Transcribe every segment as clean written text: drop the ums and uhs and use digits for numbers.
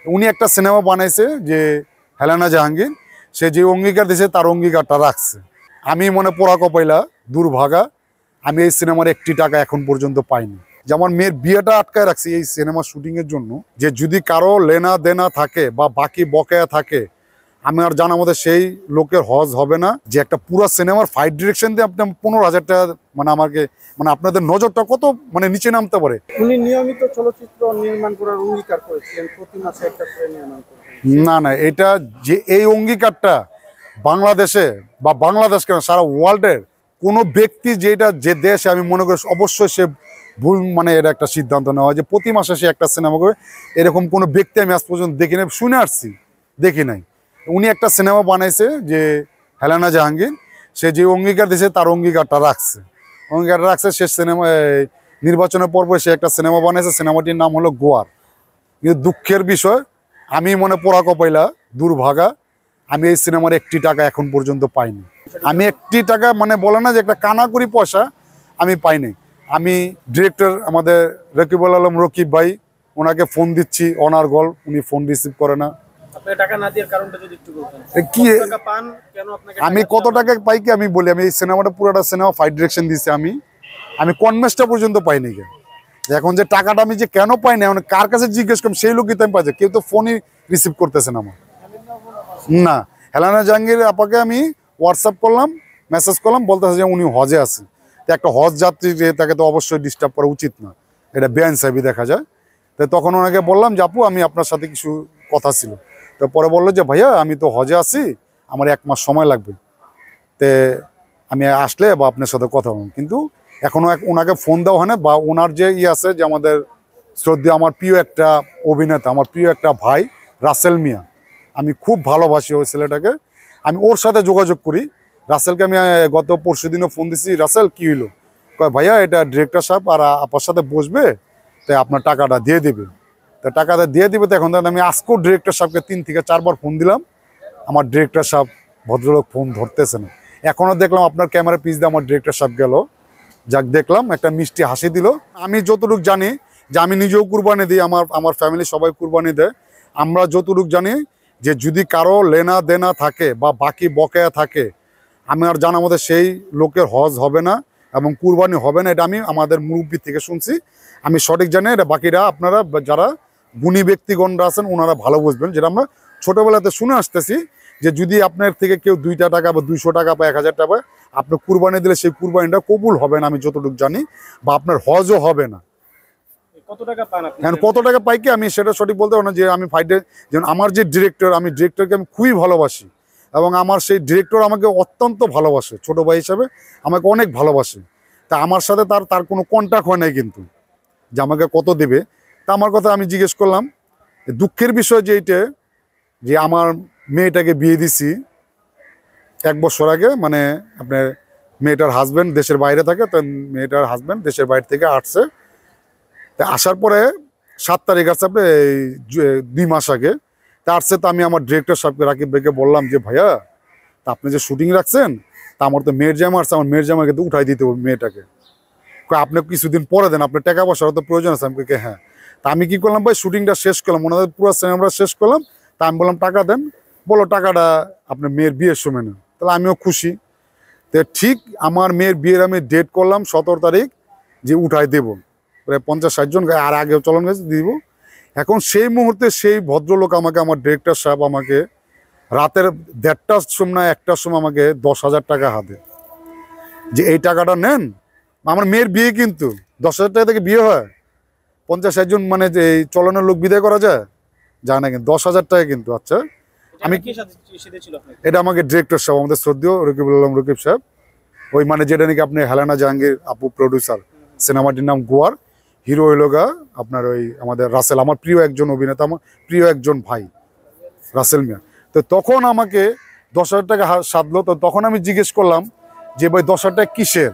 উনি একটা সিনেমা বানাইছে যে হেলেনা জাহাঙ্গীর, সে যে অঙ্গীকার দিয়েছে তার অঙ্গীকারটা রাখছে। আমি মনে পোড়া কপাইলা দুর্ভাগা, আমি এই সিনেমার একটি টাকা এখন পর্যন্ত পাইনি। যে আমার মেয়ের বিয়েটা আটকায় রাখছি এই সিনেমা শুটিংয়ের জন্য, যে যদি কারো লেনা দেনা থাকে বা বাকি বকেয়া থাকে, আমি আর জানা মধ্যে সেই লোকের হজ হবে না। যে একটা পুরো সিনেমার ফাইট ডিরেকশন দিয়ে আপনি 15,000 টাকা, মানে আমাকে, মানে আপনাদের নজরটা কত মানে নিচে নামতে পারে। উনি নিয়মিত চলচ্চিত্র নির্মাণ করার অঙ্গীকার করেছিলেন, প্রতি মাসে একটা করে নির্মাণ করবেন। না না, এটা যে এই অঙ্গীকারটা বাংলাদেশে বা বাংলাদেশ কেন সারা ওয়ার্ল্ডের কোনো ব্যক্তি যেটা যে দেশে, আমি মনে করি অবশ্যই সে ভুল, মানে এটা একটা সিদ্ধান্ত নেওয়া হয় যে প্রতি মাসে সে একটা সিনেমা করবে। এরকম কোনো ব্যক্তি আমি আজ পর্যন্ত দেখি নাই, শুনে আসছি, দেখি নাই। উনি একটা সিনেমা বানাইছে যে হেলেনা জাহাঙ্গীর, সে যে অঙ্গীকার দিয়েছে তার অঙ্গীকারটা রাখছে। অঙ্গীকারটা রাখছে, সে সিনেমা নির্বাচনের পর্বে সে একটা সিনেমা বানাইছে, সিনেমাটির নাম হলো গোয়ার। কিন্তু দুঃখের বিষয়, আমি মনে পোড়া কপাইলা দুর্ভাগা, আমি এই সিনেমার একটি টাকা এখন পর্যন্ত পাইনি। আমি একটি টাকা, মানে বলে না যে একটা কানাকড়ি পয়সা আমি পাইনি। আমি ডিরেক্টর আমাদের রকিবুল আলম রকিব ভাই, ওনাকে ফোন দিচ্ছি অনার্গল, উনি ফোন রিসিভ করে না। আপনাকে টাকা না দেওয়ার কারণটা যদি একটু বলতেন, কি কত টাকা পান, কেন আপনাকে আমি কত টাকা পাই কি আমি বলি, আমি এই সিনেমাটা পুরোটা সিনেমা ফাইট ডিরেকশন দিয়েছি, আমি কনমেসটা পর্যন্ত পাইনি। এখন যে টাকাটা আমি যে কেন পাই না, মানে কার কাছে জিজ্ঞেস করলাম সেই লোকই তো আমি পাইছি, কেউ তো ফোনই রিসিভ করতেছেন আমার। না, হেলেনা জাহাঙ্গীর আপাকে আমি হোয়াটসঅ্যাপ করলাম, মেসেজ করলাম, বলতেছে যে উনি হজে আছে। তো একটা হজ যাত্রী, যে তাকে তো অবশ্যই ডিস্টার্ব করা উচিত না, এটা বেআইনসাফি দেখা যায়। তো তখন ওনাকে বললাম যে আপু, আমি আপনার সাথে কিছু কথা ছিল। তো পরে বললো যে ভাইয়া, আমি তো হজে আছি, আমার 1 মাস সময় লাগবে, তে আমি আসলে বা আপনার সাথে কথা বলুন। কিন্তু এখনো ওনাকে ফোন দেওয়া হয় না, বা ওনার যে আছে যে আমাদের শ্রদ্ধেয় আমার প্রিয় একটা অভিনেতা, আমার প্রিয় একটা ভাই রাসেল মিয়া, আমি খুব ভালোবাসি ওই ছেলেটাকে, আমি ওর সাথে যোগাযোগ করি। রাসেলকে আমি গত পরশুদিনও ফোন দিছি, রাসেল কি হইলো, কয় ভাইয়া এটা ডিরেক্টর সাহেব আর আপার সাথে বসবে, তাই আপনার টাকাটা দিয়ে দেবে। তা টাকাটা দিয়ে দিবে। তো এখন আমি আজকেও ডিরেক্টর সাহেবকে 3 থেকে 4 বার ফোন দিলাম, আমার ডিরেক্টর সাহেব ভদ্রলোক ফোন ধরতেছে না। এখনও দেখলাম আপনার ক্যামেরা পিস দিয়ে আমার ডিরেক্টর সাহেব গেল, যাক দেখলাম একটা মিষ্টি হাসি দিল। আমি যতটুকু জানি, যে আমি নিজেও কুরবানি দিই, আমার ফ্যামিলি সবাই কুরবানি দেয়, আমরা যতটুকু জানি যে যদি কারো লেনা দেনা থাকে বা বাকি বকেয়া থাকে, আমি আর জানা মধ্যে সেই লোকের হজ হবে না এবং কুরবানি হবে না। এটা আমি আমাদের মুরব্বী থেকে শুনছি, আমি সঠিক জানি। এটা বাকিরা আপনারা যারা গুণী ব্যক্তিগণরা আছেন ওনারা ভালো বুঝবেন, যেটা আমরা ছোটোবেলাতে শুনে আসতেছি, যে যদি আপনার থেকে কেউ 2টা টাকা বা 200 টাকা বা 1000 টাকা পায়, আপনি কুরবানি দিলে সেই কুরবানিটা কবুল হবে না, আমি যতটুকু জানি, বা আপনার হজও হবে না। কত টাকা পান আপনি? এখন কত টাকা পাই কি আমি সেটা সঠিক বলতে পারবো না। যে আমি ফাইটে, যেমন আমার যে ডিরেক্টর, আমি ডিরেক্টরকে আমি খুবই ভালোবাসি, এবং আমার সেই ডিরেক্টর আমাকে অত্যন্ত ভালোবাসে, ছোট ভাই হিসাবে আমাকে অনেক ভালোবাসে। তা আমার সাথে তার কোনো কন্ট্যাক্ট হয় নাই কিন্তু, যে আমাকে কত দেবে। তা আমার কথা আমি জিজ্ঞেস করলাম। দুঃখের বিষয় যে এইটা, যে আমার মেয়েটাকে বিয়ে দিছি 1 বছর আগে, মানে আপনার মেয়েটার হাজব্যান্ড দেশের বাইরে থাকে, তো মেয়েটার হাজব্যান্ড দেশের বাইরে থেকে আসছে। তা আসার পরে 7 তারিখ আসছে, আপনি 2 মাস আগে তা আসছে। তো আমি আমার ডিরেক্টর সাহেবকে, রাকিব ভাইকে বললাম যে ভাইয়া, তা আপনি যে শুটিং রাখছেন, তা আমার তো মেয়ের জামা আসছে, আমার মেয়ের জামাকে তো উঠাই দিতে হবে মেয়েটাকে, আপনি কিছুদিন পরে দেন, আপনার টাকা পয়সার তো প্রয়োজন আছে। আমি হ্যাঁ। তা আমি কি করলাম ভাই, শুটিংটা শেষ করলাম, ওনাদের পুরো সিনেমাটা শেষ করলাম। তা আমি বললাম টাকা দেন, বলো টাকাটা আপনার মেয়ের বিয়ের সময় নেন। তাহলে আমিও খুশি। তো ঠিক আমার মেয়ের বিয়ের আমি ডেট করলাম 17 তারিখ, যে উঠাই দেবো, প্রায় 50-60 জন, আর আগেও চলন গেছে দিব। এখন সেই মুহূর্তে সেই ভদ্রলোক আমাকে, আমার ডিরেক্টর সাহেব আমাকে রাতের 1:30টার সময় 1টার সময় আমাকে 10,000 টাকা হাতে, যে এই টাকাটা নেন। আমার মেয়ের বিয়ে কিন্তু 10,000 টাকা থেকে বিয়ে হয়, 50-60 জন মানে যে এই চলনের লোক বিদায় করা যায় না কিন্তু 10,000 টাকা কিন্তু। আচ্ছা, আমি এটা আমাকে ডিরেক্টর সাহেব, আমাদের শ্রদ্ধেয় রকিবুল আলম রকিব সাহেব, ওই মানে যেটা নাকি আপনি হেলেনা জাহাঙ্গীর আপু প্রডিউসার, সিনেমাটির নাম গোয়ার, হিরো হইলগা আপনার ওই আমাদের রাসেল, আমার প্রিয় একজন অভিনেতা, আমার প্রিয় একজন ভাই রাসেল মিয়া। তো তখন আমাকে 10,000 টাকা সাধলো। তো তখন আমি জিজ্ঞেস করলাম যে ভাই 10,000 টাকা কিসের,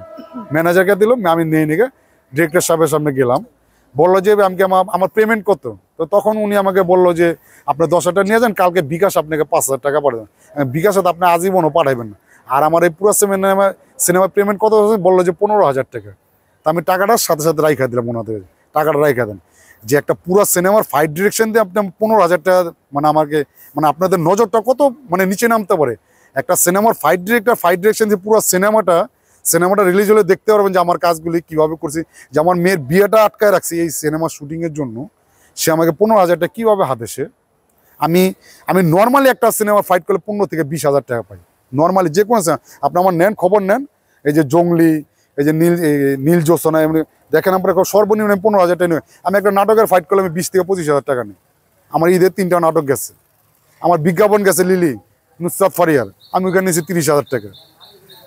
ম্যানেজারকে দিল, আমি নিয়ে নিয়ে ডিরেক্টর সাহেবের সামনে গেলাম, বললো যে আমাকে আমার পেমেন্ট কত। তো তখন উনি আমাকে বললো যে আপনি 10,000 টাকা নিয়ে যান, কালকে বিকাশ আপনাকে 5,000 টাকা পাঠাবেন, বিকাশে তো আপনি আজীবনও পাঠাবেন না। আর আমার এই পুরো সিনেমার পেমেন্ট কত হচ্ছে, বললো যে 15,000 টাকা। তা আমি টাকাটা সাথে সাথে রাইখা দিলাম, ওনাদের টাকাটা রাইখা দেন। যে একটা পুরো সিনেমার ফাইট ডিরেকশন দিয়ে আপনি 15,000 টাকা মানে আমাকে মানে আপনাদের নজরটা কত মানে নিচে নামতে পারে। একটা সিনেমার ফাইট ডিরেকশন দিয়ে পুরো সিনেমাটা রিলিজ হলে দেখতে পারবেন যে আমার কাজগুলি কীভাবে করছি। যে আমার মেয়ের বিয়েটা আটকায় রাখছি এই সিনেমার শুটিংয়ের জন্য, সে আমাকে 15,000 টাকা কীভাবে হাতেছে। আমি নর্মালি একটা সিনেমা ফাইট করলে 15 থেকে 20,000 টাকা পাই নর্মালি যে কোনো সিনেমা। আপনি আমার খবর নেন, এই যে জঙ্গলি, এই যে নীল জোসনা, এমনি দেখেন আপনার সর্বনিম্ন 15,000 টাকা নেই। আমি একটা নাটকের ফাইট করলে আমি 20 থেকে 25,000 টাকা নিই। আমার ঈদের 3টা নাটক গেছে, আমার বিজ্ঞাপন গেছে লিলি, নুসরাত ফারিয়ার, আমি ওখানে নিয়েছি 30,000 টাকা।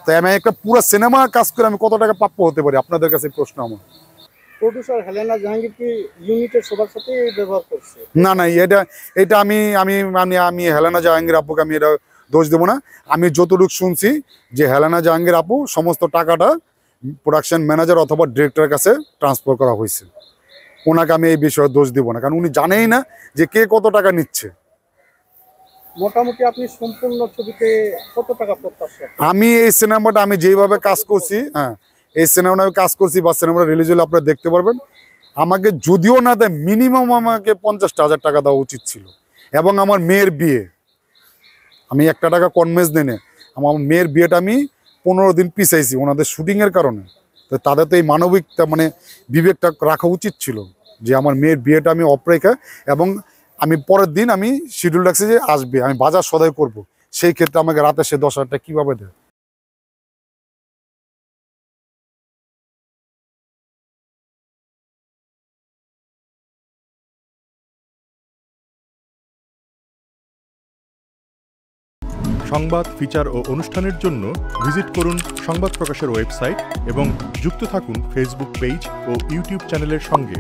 তাই আমি একটা পুরো সিনেমা কাজ করে আমি কত টাকা প্রাপ্য হতে পারি আপনাদের কাছে প্রশ্ন আমার। প্রডিউসার হেলেনা জাহাঙ্গীর কি ইউনিটের সবার সাথে ব্যবহার করছে? না এটা আমি হেলেনা জাহাঙ্গীর আপুকে আমি এটা দোষ দেবো না। আমি যতটুকু শুনছি যে হেলেনা জাহাঙ্গীর আপু সমস্ত টাকাটা প্রোডাকশন ম্যানেজার অথবা ডিরেক্টরের কাছে ট্রান্সফার করা হয়েছে। ওনাকে আমি এই বিষয়ে দোষ দিব না, কারণ উনি জানেই না যে কে কত টাকা নিচ্ছে। মোটামুটি আপনি সম্পূর্ণ ছবিতে কত টাকা প্রত্যাশা? আমি এই সিনেমাটা আমি যেইভাবে কাজ করছি, হ্যাঁ এই সিনেমাটা আমি কাজ করছি বা সিনেমাটা রিলিজ হলে আপনারা দেখতে পারবেন, আমাকে যদিও না দেয় মিনিমাম আমাকে 50,000 টাকা দেওয়া উচিত ছিল। এবং আমার মেয়ের বিয়ে আমি 1 টাকা কনভেন্স দিনে আমার মেয়ের বিয়েটা আমি 15 দিন পিছাইছি ওনাদের শুটিংয়ের কারণে। তো তাদের তো এই মানবিকতা মানে বিবেকটা রাখা উচিত ছিল যে আমার মেয়ের বিয়েটা আমি অপরেখা, এবং আমি পরের দিন আমি শিডিউল রাখছি যে আসবে, আমি বাজার সদাই করব, সেই ক্ষেত্রে আমাকে রাতে সে 10,000 টাকা কীভাবে দেয়। সংবাদ, ফিচার ও অনুষ্ঠানের জন্য ভিজিট করুন সংবাদ প্রকাশের ওয়েবসাইট এবং যুক্ত থাকুন ফেসবুক পেজ ও ইউটিউব চ্যানেলের সঙ্গে।